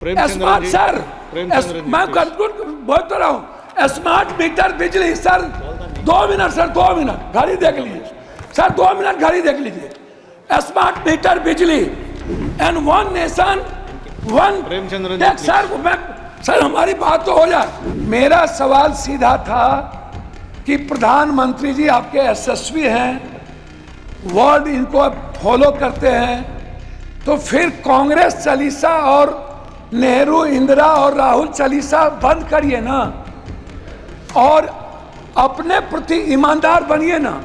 Smart sir, मैं conclude बोलता रहा हूँ। स्मार्ट मीटर बिजली सर, 2 मिनट सर, 2 मिनट घड़ी देख लीजिए सर, 2 मिनट घड़ी देख लीजिए। स्मार्ट मीटर बिजली and one nation one tax. Sir हमारी बात तो हो जाए। मेरा सवाल सीधा था कि प्रधानमंत्री जी आपके यशस्वी हैं, वर्ड इनको फॉलो करते हैं, तो फिर कांग्रेस चालीसा और नेहरू इंदिरा और राहुल चालीसा बंद करिए ना, और अपने प्रति ईमानदार बनिए ना।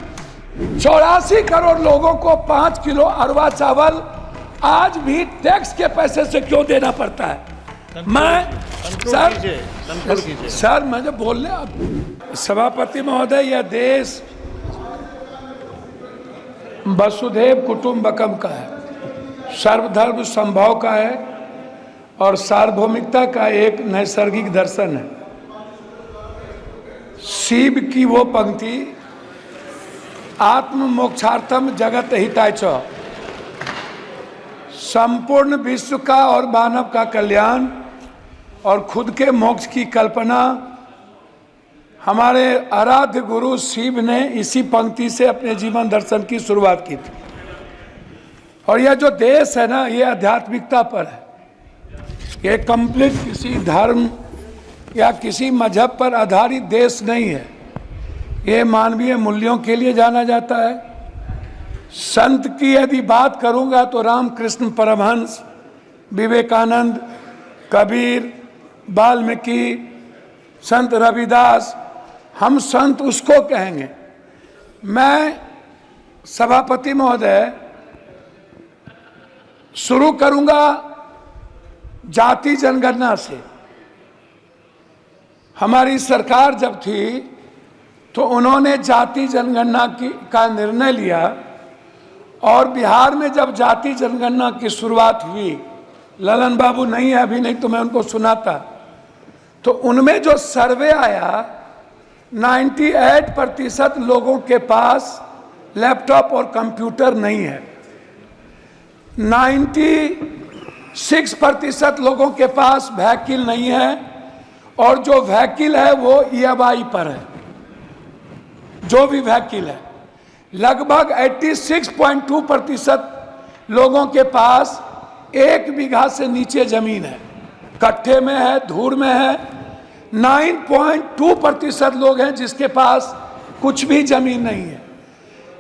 84 करोड़ लोगों को 5 किलो अरवा चावल आज भी टैक्स के पैसे से क्यों देना पड़ता है? मैं सर मैं जो बोलने सभापति महोदय, यह देश वसुधैव कुटुंबकम का है, सर्वधर्म संभव का है और सार्वभौमिकता का एक नैसर्गिक दर्शन है। शिव की वो पंक्ति, आत्म मोक्षार्थम जगत हिताय च, संपूर्ण विश्व का और मानव का कल्याण और खुद के मोक्ष की कल्पना, हमारे आराध्य गुरु शिव ने इसी पंक्ति से अपने जीवन दर्शन की शुरुआत की थी। और यह जो देश है ना, ये आध्यात्मिकता पर है। ये कंप्लीट किसी धर्म या किसी मजहब पर आधारित देश नहीं है। ये मानवीय मूल्यों के लिए जाना जाता है। संत की यदि बात करूंगा तो रामकृष्ण परमहंस, विवेकानंद, कबीर, वाल्मीकि, संत रविदास, हम संत उसको कहेंगे। मैं सभापति महोदय शुरू करूंगा जाति जनगणना से। हमारी सरकार जब थी तो उन्होंने जाति जनगणना का निर्णय लिया, और बिहार में जब जाति जनगणना की शुरुआत हुई, ललन बाबू नहीं है अभी, नहीं तो मैं उनको सुनाता, तो उनमें जो सर्वे आया 98% लोगों के पास लैपटॉप और कंप्यूटर नहीं है, 96% लोगों के पास व्हीकल नहीं है, और जो व्हीकल है वो EMI पर है। जो भी व्हीकल है, लगभग 86.2% लोगों के पास 1 बीघा से नीचे जमीन है, कट्ठे में है, धूर में है। 9.2% लोग हैं जिसके पास कुछ भी जमीन नहीं है।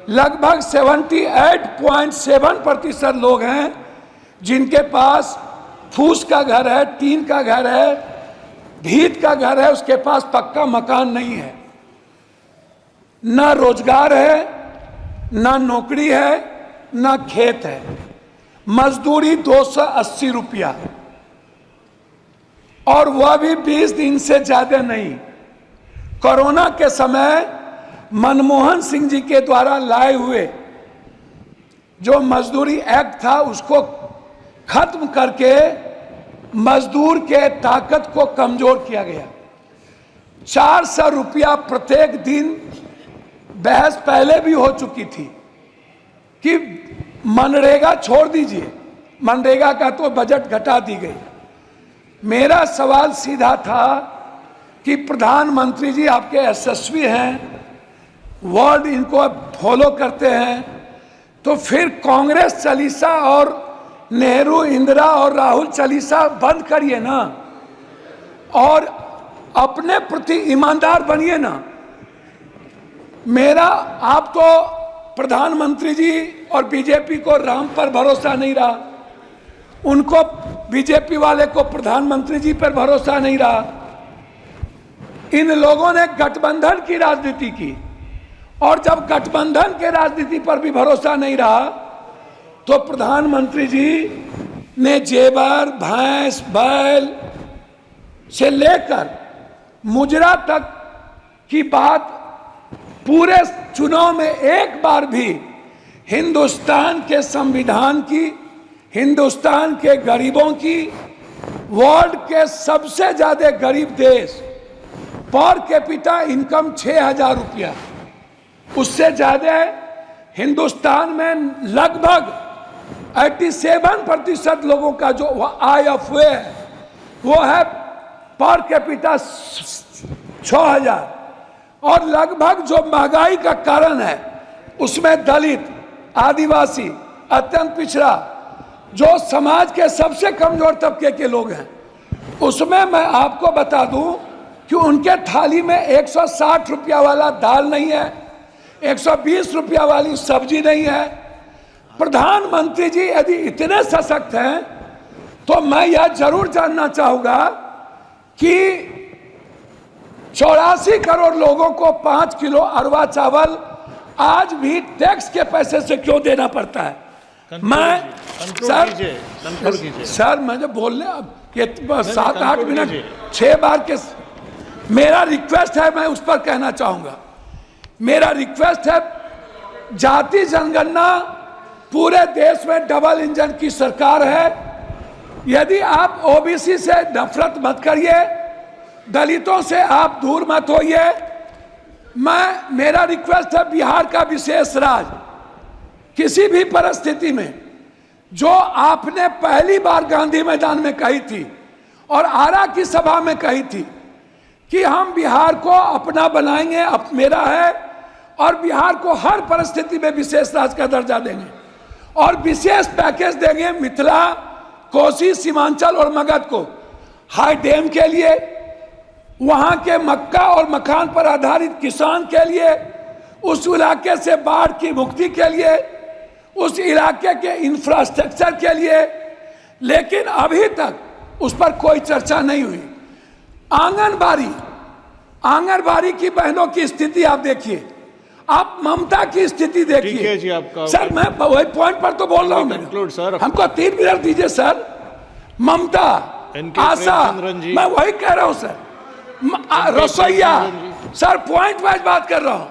लगभग 78.7% लोग हैं जिनके पास फूस का घर है, टीन का घर है, भीत का घर है, उसके पास पक्का मकान नहीं है। ना रोजगार है, ना नौकरी है, ना खेत है। मजदूरी 280 रुपया, और वह भी 20 दिन से ज्यादा नहीं। कोरोना के समय मनमोहन सिंह जी के द्वारा लाए हुए जो मजदूरी एक्ट था, उसको खत्म करके मजदूर के ताकत को कमजोर किया गया। 400 रुपया प्रत्येक दिन। बहस पहले भी हो चुकी थी कि मनरेगा छोड़ दीजिए, मनरेगा का तो बजट घटा दी गई। मेरा सवाल सीधा था कि प्रधानमंत्री जी आपके यशस्वी हैं, वर्ड इनको फॉलो करते हैं, तो फिर कांग्रेस चालीसा और नेहरू इंदिरा और राहुल चालीसा बंद करिए ना, और अपने प्रति ईमानदार बनिए ना। मेरा आप तो प्रधानमंत्री जी और बीजेपी को राम पर भरोसा नहीं रहा, उनको बीजेपी वाले को प्रधानमंत्री जी पर भरोसा नहीं रहा। इन लोगों ने गठबंधन की राजनीति की, और जब गठबंधन के राजनीति पर भी भरोसा नहीं रहा तो प्रधानमंत्री जी ने जेवर, भैंस, बैल से लेकर मुजरा तक की बात, पूरे चुनाव में एक बार भी हिंदुस्तान के संविधान की, हिंदुस्तान के गरीबों की, वर्ल्ड के सबसे ज्यादा गरीब देश, पर कैपिटा इनकम 6000 रुपया, उससे ज्यादा हिंदुस्तान में लगभग 87% लोगों का जो IFA है, वो है पर कैपिटा 6,000। और लगभग जो महंगाई का कारण है उसमें दलित, आदिवासी, अत्यंत पिछड़ा, जो समाज के सबसे कमजोर तबके के लोग हैं, उसमें मैं आपको बता दूं कि उनके थाली में 160 रुपया वाला दाल नहीं है, 120 रुपया वाली सब्जी नहीं है। प्रधानमंत्री जी यदि इतने सशक्त हैं तो मैं यह जरूर जानना चाहूंगा कि 84 करोड़ लोगों को 5 किलो अरवा चावल आज भी टैक्स के पैसे से क्यों देना पड़ता है? मैं सर मुझे बोलने अब 7-8 मिनट 6 बार के मेरा रिक्वेस्ट है, मैं उस पर कहना चाहूंगा। मेरा रिक्वेस्ट है, जाति जनगणना पूरे देश में डबल इंजन की सरकार है। यदि आप ओबीसी से नफरत मत करिए, दलितों से आप दूर मत होइए। मेरा रिक्वेस्ट है, बिहार का विशेष राज किसी भी परिस्थिति में, जो आपने पहली बार गांधी मैदान में कही थी और आरा की सभा में कही थी कि हम बिहार को अपना बनाएंगे, मेरा है, और बिहार को हर परिस्थिति में विशेष राज का दर्जा देंगे और विशेष पैकेज देंगे मिथिला, कोसी, सीमांचल और मगध को हाई डैम के लिए, वहां के मक्का और मखान पर आधारित किसान के लिए, उस इलाके से बाढ़ की मुक्ति के लिए, उस इलाके के इंफ्रास्ट्रक्चर के लिए। लेकिन अभी तक उस पर कोई चर्चा नहीं हुई। आंगनबाड़ी की बहनों की स्थिति आप देखिए, आप ममता की स्थिति देखिए। सर मैं वही पॉइंट पर तो बोल रहा हूं, हमको 3 मिनट दीजिए सर। ममता, आशा, मैं वही कह रहा हूं सर। रसोईया, सर पॉइंट वाइज बात कर रहा हूं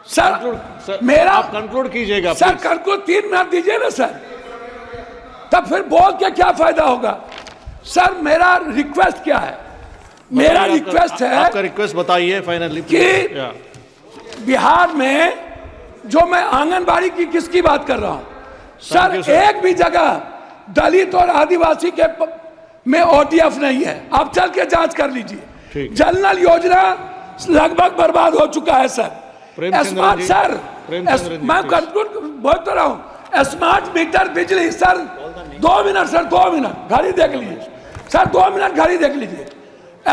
सर। मेरा आप कंक्लूड कीजिएगा सर, कंक्लूड 3 मिनट दीजिए ना सर, तब फिर बोल के क्या फायदा होगा? सर मेरा रिक्वेस्ट क्या है? मेरा रिक्वेस्ट है, आपका रिक्वेस्ट बताइए फाइनली कि बिहार में जो मैं आंगनबाड़ी की किसकी बात कर रहा हूं सर, एक भी जगह दलित और आदिवासी के में ओटीएफ नहीं है। आप चल के जांच कर लीजिए। जनरल योजना लगभग बर्बाद हो चुका है सर। स्मार्ट सर, मैं कंक्लूड बोल तो रहा हूं, स्मार्ट मीटर बिजली सर, 2 मिनट सर, 2 मिनट घड़ी देख लीजिए सर, 2 मिनट घड़ी देख लीजिए।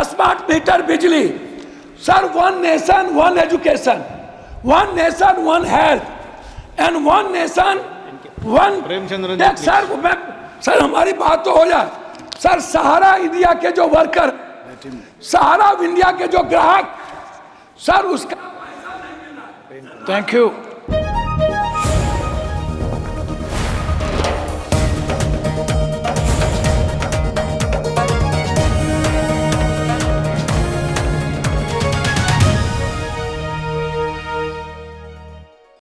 स्मार्ट मीटर बिजली sir, 1 nation 1 education, 1 nation 1 health and 1 nation 1 sir हमारी बात तो हो जाए सर। सहारा इंडिया के जो वर्कर, सहारा इंडिया के जो ग्राहक सर, उसका थैंक यू।